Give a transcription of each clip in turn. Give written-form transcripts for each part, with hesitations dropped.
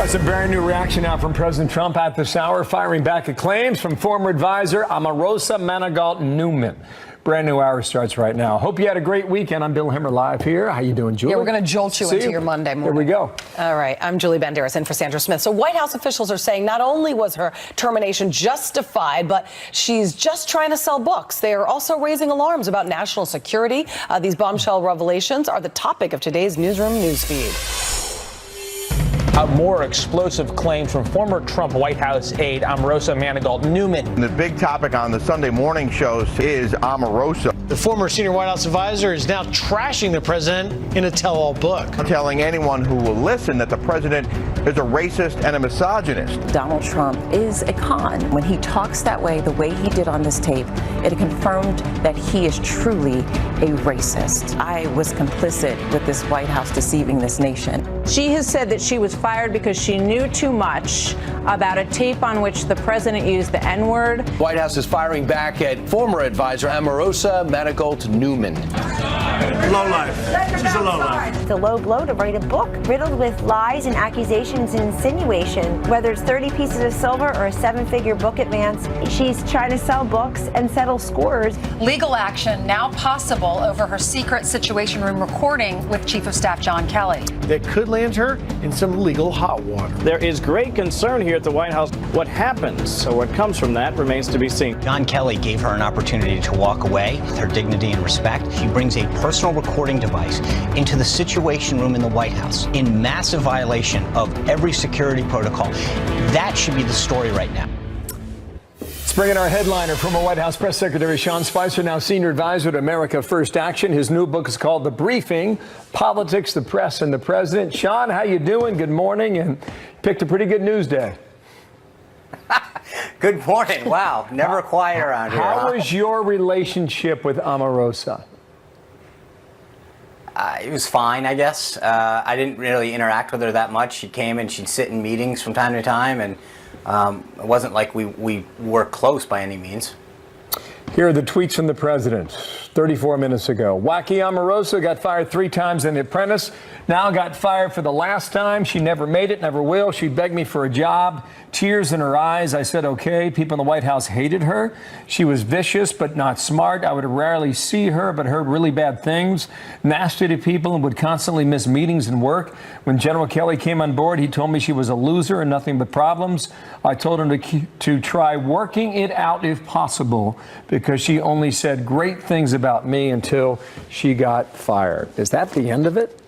Some brand new reaction now from President Trump at this hour, firing back at claims from former advisor Omarosa Newman. Brand new hour starts right now. Hope you had a great weekend. I'm Bill Hemmer live here. How you doing, Julie? Yeah, we're going to jolt you into your Monday morning. Here we go. All right. I'm Julie Banderas in for Sandra Smith. So White House officials are saying not only was her termination justified, but she's just trying to sell books. They are also raising alarms about national security. These bombshell revelations are the topic of today's newsroom newsfeed. More explosive claims from former Trump White House aide Omarosa Newman. The big topic on the Sunday morning shows is Omarosa. The former senior White House advisor is now trashing the president in a tell-all book. Telling anyone who will listen that the president is a racist and a misogynist. Donald Trump is a con. When he talks that way, the way he did on this tape, it confirmed that he is truly a racist. I was complicit with this White House deceiving this nation. She has said that she was fired because she knew too much about a tape on which the president used the N-word. White House is firing back at former advisor Omarosa Newman. Low life. She's a low life. It's a low blow to write a book riddled with lies and accusations and insinuation. Whether it's 30 pieces of silver or a 7-figure book advance, she's trying to sell books and settle scores. Legal action now possible over her secret Situation Room recording with Chief of Staff John Kelly. That could land her in some legal hot water. There is great concern here at the White House. What happens or what comes from that remains to be seen. John Kelly gave her an opportunity to walk away with her dignity and respect. She brings a personal recording device into the Situation Room in the White House in massive violation of every security protocol. That should be the story right now. Let's bring in our headliner, former White House Press Secretary Sean Spicer, now senior advisor to America First Action. His new book is called The Briefing: Politics, the Press, and the President. Sean, how you doing? Good morning, and picked a pretty good news day. Good morning. Wow, never quiet around here. How was your relationship with Omarosa? It was fine, I guess. I didn't really interact with her that much. She came and she'd sit in meetings from time to time, and it wasn't like we were close by any means. Here are the tweets from the president 34 minutes ago. Wacky Omarosa got fired 3 times in The Apprentice. Now got fired for the last time. She never made it, never will. She begged me for a job. Tears in her eyes. I said, okay. People in the White House hated her. She was vicious, but not smart. I would rarely see her, but heard really bad things. Nasty to people and would constantly miss meetings and work. When General Kelly came on board, he told me she was a loser and nothing but problems. I told him to try working it out if possible, because she only said great things about me until she got fired. Is that the end of it?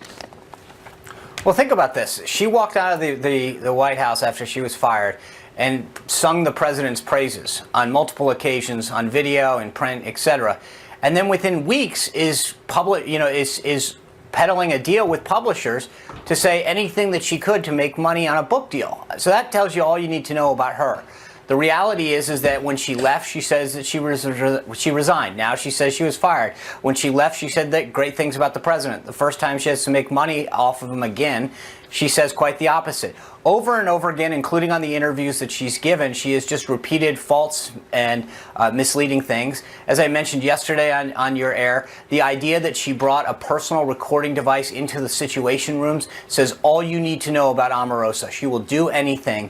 Well, think about this. She walked out of the White House after she was fired and sung the president's praises on multiple occasions, on video and print, etc. And then within weeks is peddling a deal with publishers to say anything that she could to make money on a book deal. So that tells you all you need to know about her. The reality is that when she left, she says that she resigned. Now she says she was fired. When she left, she said that great things about the president. The first time she has to make money off of him again, she says quite the opposite. Over and over again, including on the interviews that she's given, she has just repeated false and misleading things. As I mentioned yesterday on your air, the idea that she brought a personal recording device into the Situation Rooms says all you need to know about Omarosa. She will do anything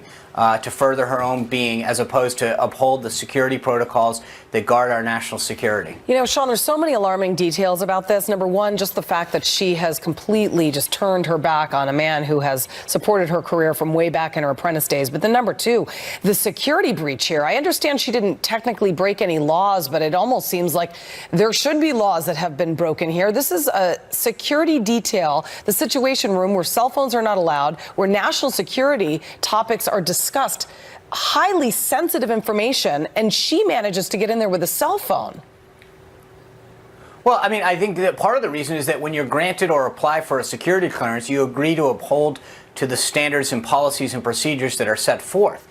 to further her own being, as opposed to uphold the security protocols that guard our national security. You know, Sean, there's so many alarming details about this. Number one, just the fact that she has completely just turned her back on a man who has supported her career from way back in her Apprentice days. But then number two, the security breach here. I understand she didn't technically break any laws, but it almost seems like there should be laws that have been broken here. This is a security detail, the Situation Room, where cell phones are not allowed, where national security topics are discussed, highly sensitive information, and she manages to get in there with a cell phone. Well, I mean, I think that part of the reason is that when you're granted or apply for a security clearance, you agree to uphold to the standards and policies and procedures that are set forth.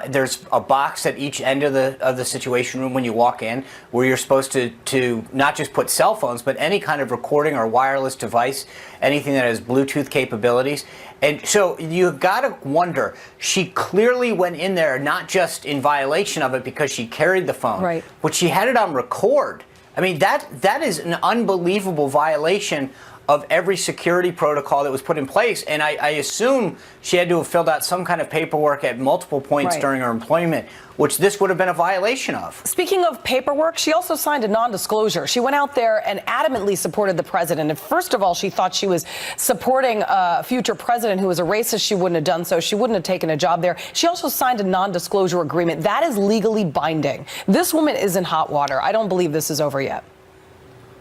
There's a box at each end of the Situation Room when you walk in where you're supposed to not just put cell phones, but any kind of recording or wireless device, anything that has Bluetooth capabilities. And so you've got to wonder, she clearly went in there not just in violation of it because she carried the phone, right, but she had it on record. I mean, that is an unbelievable violation of every security protocol that was put in place. And I assume she had to have filled out some kind of paperwork at multiple points during her employment, which this would have been a violation of. Speaking of paperwork, she also signed a non-disclosure. She went out there and adamantly supported the president. And first of all, she thought she was supporting a future president who was a racist. She wouldn't have done so. She wouldn't have taken a job there. She also signed a non-disclosure agreement. That is legally binding. This woman is in hot water. I don't believe this is over yet.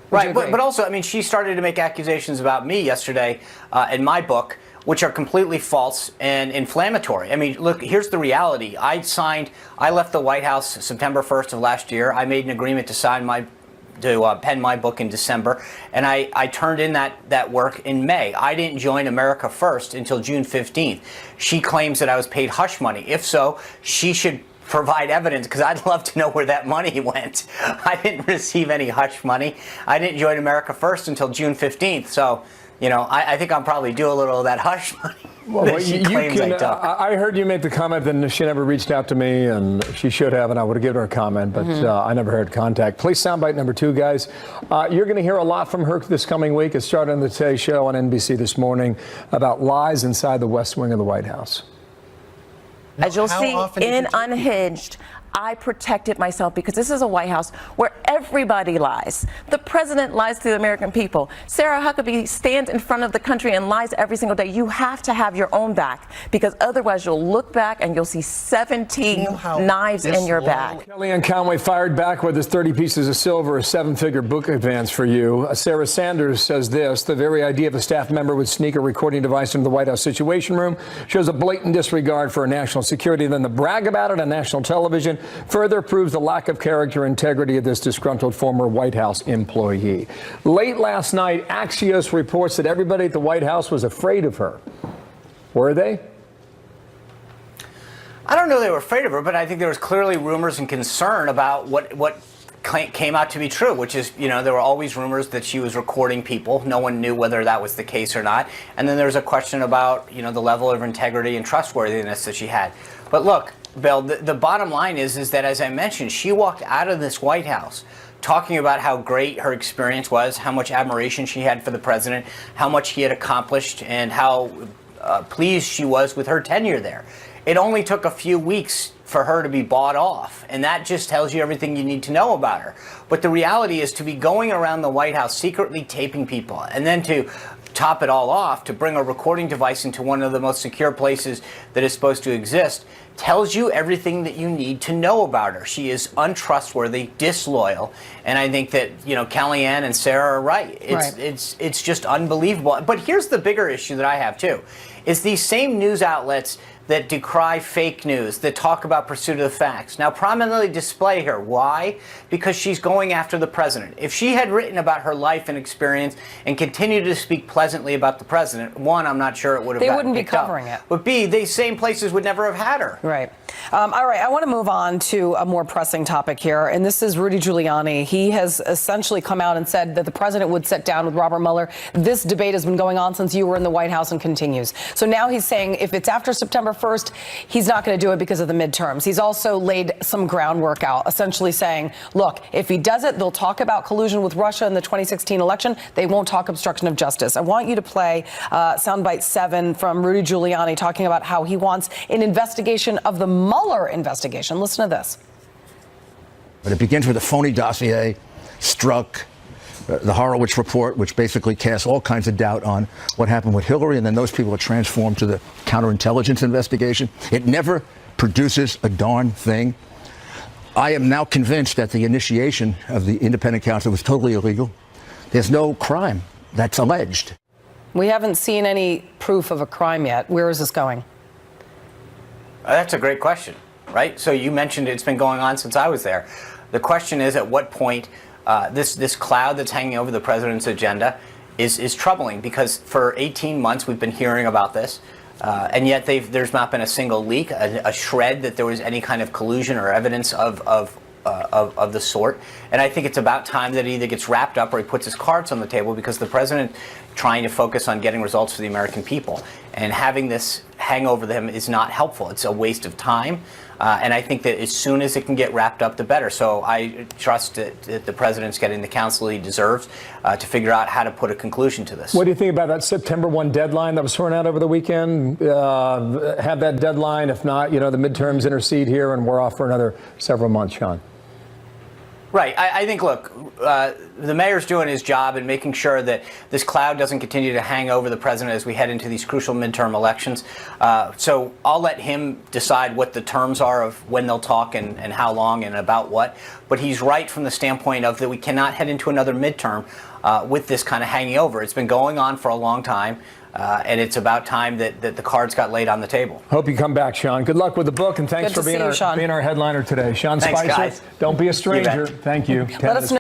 Right, but also, I mean, she started to make accusations about me yesterday in my book, which are completely false and inflammatory. I mean, look, here's the reality. I left the White House September 1st of last year. I made an agreement to pen my book in December, and I turned in that work in May. I didn't join America First until June 15th. She claims that I was paid hush money. If so, she should provide evidence, because I'd love to know where that money went. I didn't receive any hush money. I didn't join America First until June 15th. So, you know, I think I'm probably due a little of that hush money. Well, she claims I took. I heard you make the comment that she never reached out to me, and she should have, and I would have given her a comment, but I never heard contact. Play soundbite number 2, guys. You're going to hear a lot from her this coming week. It started on the Today Show on NBC this morning about lies inside the West Wing of the White House. As you'll see in Unhinged, I protected myself because this is a White House where everybody lies. The president lies to the American people. Sarah Huckabee stands in front of the country and lies every single day. You have to have your own back, because otherwise you'll look back and you'll see 17 knives in your back. Kellyanne Conway fired back with his 30 pieces of silver, a 7-figure book advance for you. Sarah Sanders says this: the very idea of a staff member would sneak a recording device into the White House Situation Room shows a blatant disregard for national security. Then to brag about it on national television further proves the lack of character and integrity of this disgruntled former White House employee. Late last night, Axios reports that everybody at the White House was afraid of her. Were they? I don't know they were afraid of her, but I think there was clearly rumors and concern about what came out to be true, which is, you know, there were always rumors that she was recording people. No one knew whether that was the case or not. And then there's a question about, you know, the level of integrity and trustworthiness that she had. But look, Bill, the bottom line is that, as I mentioned, she walked out of this White House talking about how great her experience was, how much admiration she had for the president, how much he had accomplished, and how pleased she was with her tenure there. It only took a few weeks for her to be bought off, and that just tells you everything you need to know about her. But the reality is, to be going around the White House secretly taping people, and then to top it all off, to bring a recording device into one of the most secure places that is supposed to exist, tells you everything that you need to know about her. She is untrustworthy, disloyal, and I think that, you know, Kellyanne and Sarah are right. It's just unbelievable. But here's the bigger issue that I have too, is these same news outlets that decry fake news, that talk about pursuit of the facts, now prominently display her. Why? Because she's going after the president. If she had written about her life and experience and continued to speak pleasantly about the president, one, I'm not sure it would have They wouldn't be covering it. But B, these same places would never have had her. Right. All right, I want to move on to a more pressing topic here, and this is Rudy Giuliani. He has essentially come out and said that the president would sit down with Robert Mueller. This debate has been going on since you were in the White House and continues. So now he's saying if it's after September 1st, he's not going to do it because of the midterms. He's also laid some groundwork out, essentially saying, look, if he does it, they'll talk about collusion with Russia in the 2016 election. They won't talk obstruction of justice. I want you to play soundbite 7 from Rudy Giuliani talking about how he wants an investigation of the Mueller investigation. Listen to this. But it begins with a phony dossier, Strzok, the Horowitz report, which basically casts all kinds of doubt on what happened with Hillary, and then those people are transformed to the counterintelligence investigation. It never produces a darn thing. I am now convinced that the initiation of the independent counsel was totally illegal. There's no crime that's alleged. We haven't seen any proof of a crime yet. Where is this going? That's a great question, right? So you mentioned it's been going on since I was there. The question is, at what point this cloud that's hanging over the president's agenda is troubling, because for 18 months we've been hearing about this, and yet there's not been a single leak, a shred that there was any kind of collusion or evidence of the sort. And I think it's about time that he either gets wrapped up or he puts his cards on the table, because the president trying to focus on getting results for the American people and having this hang over them is not helpful. It's a waste of time. And I think that as soon as it can get wrapped up, the better. So I trust that the president's getting the counsel he deserves to figure out how to put a conclusion to this. What do you think about that September 1 deadline that was thrown out over the weekend? Have that deadline. If not, the midterms intercede here and we're off for another several months, Sean. Right. I think, look, the mayor's doing his job and making sure that this cloud doesn't continue to hang over the president as we head into these crucial midterm elections. So I'll let him decide what the terms are of when they'll talk and how long and about what. But he's right from the standpoint of that we cannot head into another midterm with this kind of hanging over. It's been going on for a long time. And it's about time that the cards got laid on the table. Hope you come back, Sean. Good luck with the book, and thanks for being our headliner today. Sean Thanks, Spicer, guys. don't be a stranger. Thank you. Let us know.